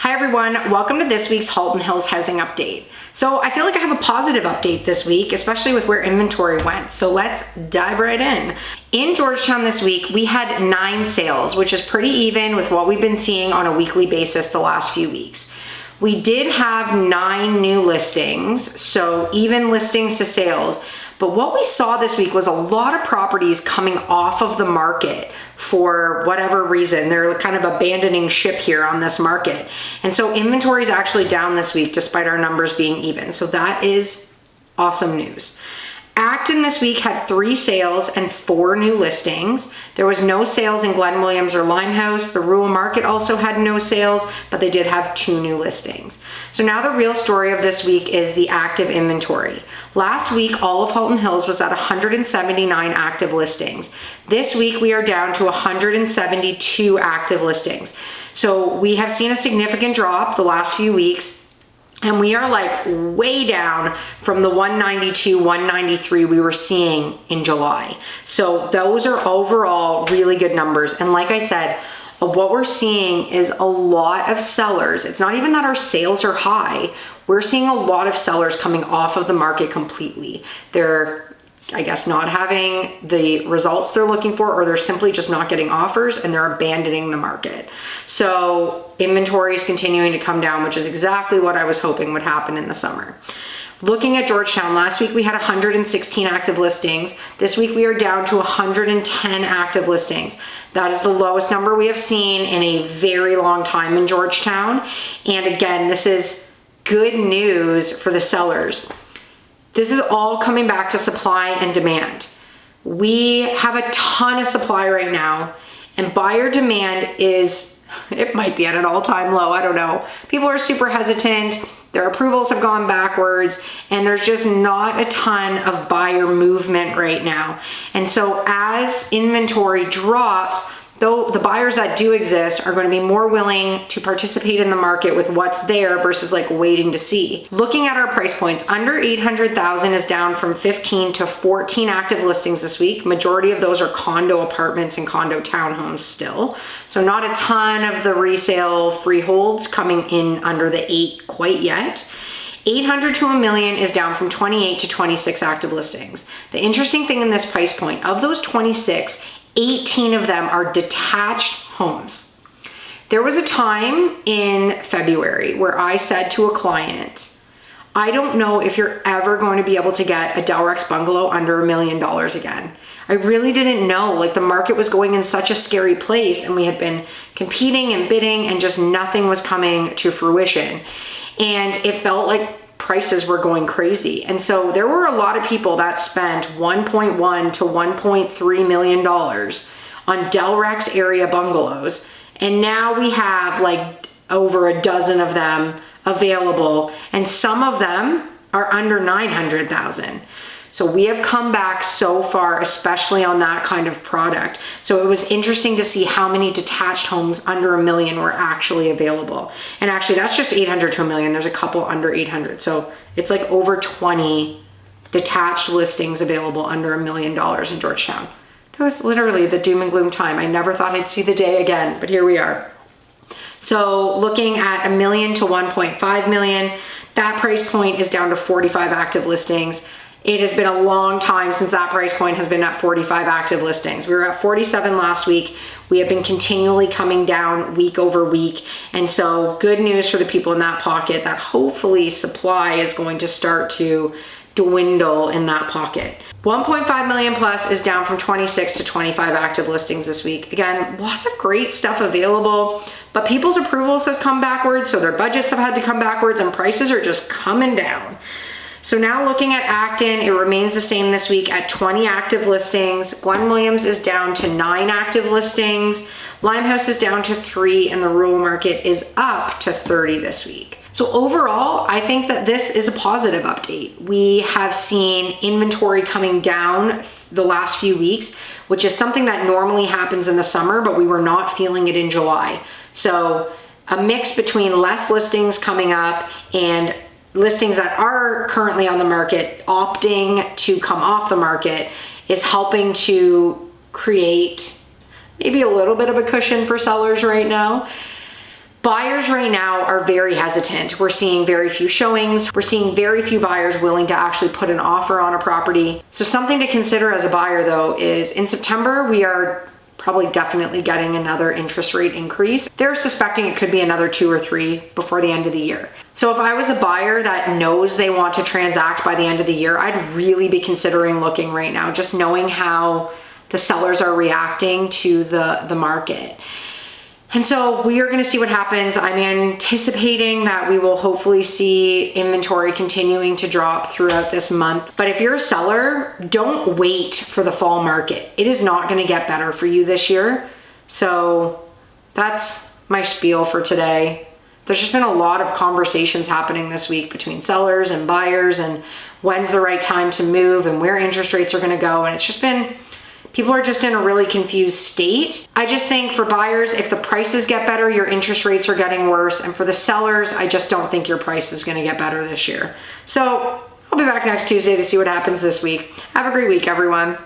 Hi everyone, welcome to this week's Halton Hills housing update. So I feel like I have a positive update this week, especially with where inventory went. So let's dive right in. In Georgetown this week, we had 9 sales, which is pretty even with what we've been seeing on a weekly basis the last few weeks. We did have 9 new listings, so even listings to sales. But what we saw this week was a lot of properties coming off of the market for whatever reason. They're kind of abandoning ship here on this market. And so inventory is actually down this week despite our numbers being even. So that is awesome news. Acton this week had 3 sales and 4 new listings. There was no sales in Glen Williams or Limehouse. The rural market also had no sales, but they did have 2 new listings. So now the real story of this week is the active inventory. Last week, all of Halton Hills was at 179 active listings. This week, we are down to 172 active listings. So we have seen a significant drop the last few weeks. And we are like way down from the 192, 193 we were seeing in July. So those are overall really good numbers. And like I said, what we're seeing is a lot of sellers. It's not even that our sales are high. We're seeing a lot of sellers coming off of the market completely. They're, I guess, not having the results they're looking for, or they're simply just not getting offers and they're abandoning the market. So inventory is continuing to come down, which is exactly what I was hoping would happen in the summer. Looking at Georgetown, last week we had 116 active listings. This week we are down to 110 active listings. That is the lowest number we have seen in a very long time in Georgetown. And again, this is good news for the sellers. This is all coming back to supply and demand. We have a ton of supply right now, and buyer demand is, it might be at an all-time low, I don't know. People are super hesitant, their approvals have gone backwards, and there's just not a ton of buyer movement right now. And so as inventory drops, though the buyers that do exist are going to be more willing to participate in the market with what's there versus like waiting to see. Looking at our price points, under 800,000 is down from 15 to 14 active listings this week. Majority of those are condo apartments and condo townhomes still. So not a ton of the resale freeholds coming in under the 8 quite yet. 800 to $1 million is down from 28 to 26 active listings. The interesting thing in this price point, of those 26, 18 of them are detached homes. There was a time in February where I said to a client, I don't know if you're ever going to be able to get a Delrex bungalow under $1 million again. I really didn't know, like the market was going in such a scary place and we had been competing and bidding and just nothing was coming to fruition. And it felt like prices were going crazy. And so there were a lot of people that spent $1.1 to $1.3 million on Delrex area bungalows. And now we have like over a dozen of them available, and some of them are under 900,000. So we have come back so far, especially on that kind of product. So it was interesting to see how many detached homes under $1 million were actually available. And actually that's just 800 to $1 million. There's a couple under 800. So it's like over 20 detached listings available under $1 million in Georgetown. That was literally the doom and gloom time. I never thought I'd see the day again, but here we are. So looking at $1 million to 1.5 million, that price point is down to 45 active listings. It has been a long time since that price point has been at 45 active listings. We were at 47 last week. We have been continually coming down week over week. And so good news for the people in that pocket that hopefully supply is going to start to dwindle in that pocket. 1.5 million plus is down from 26 to 25 active listings this week. Again, lots of great stuff available, but people's approvals have come backwards, so their budgets have had to come backwards and prices are just coming down. So now looking at Acton, it remains the same this week at 20 active listings. Glen Williams is down to 9 active listings. Limehouse is down to 3, and the rural market is up to 30 this week. So overall, I think that this is a positive update. We have seen inventory coming down the last few weeks, which is something that normally happens in the summer, but we were not feeling it in July. So a mix between less listings coming up and listings that are currently on the market opting to come off the market is helping to create maybe a little bit of a cushion for sellers right now. Buyers right now are very hesitant. We're seeing very few showings. We're seeing very few buyers willing to actually put an offer on a property. So something to consider as a buyer though is in September, we are probably definitely getting another interest rate increase. They're suspecting it could be another 2 or 3 before the end of the year. So if I was a buyer that knows they want to transact by the end of the year, I'd really be considering looking right now, just knowing how the sellers are reacting to the market. And so we are going to see what happens. I'm anticipating that we will hopefully see inventory continuing to drop throughout this month. But if you're a seller, don't wait for the fall market. It is not going to get better for you this year. So that's my spiel for today. There's just been a lot of conversations happening this week between sellers and buyers and when's the right time to move and where interest rates are going to go. And it's just been, people are just in a really confused state. I just think for buyers, if the prices get better, your interest rates are getting worse. And for the sellers, I just don't think your price is going to get better this year. So I'll be back next Tuesday to see what happens this week. Have a great week, everyone.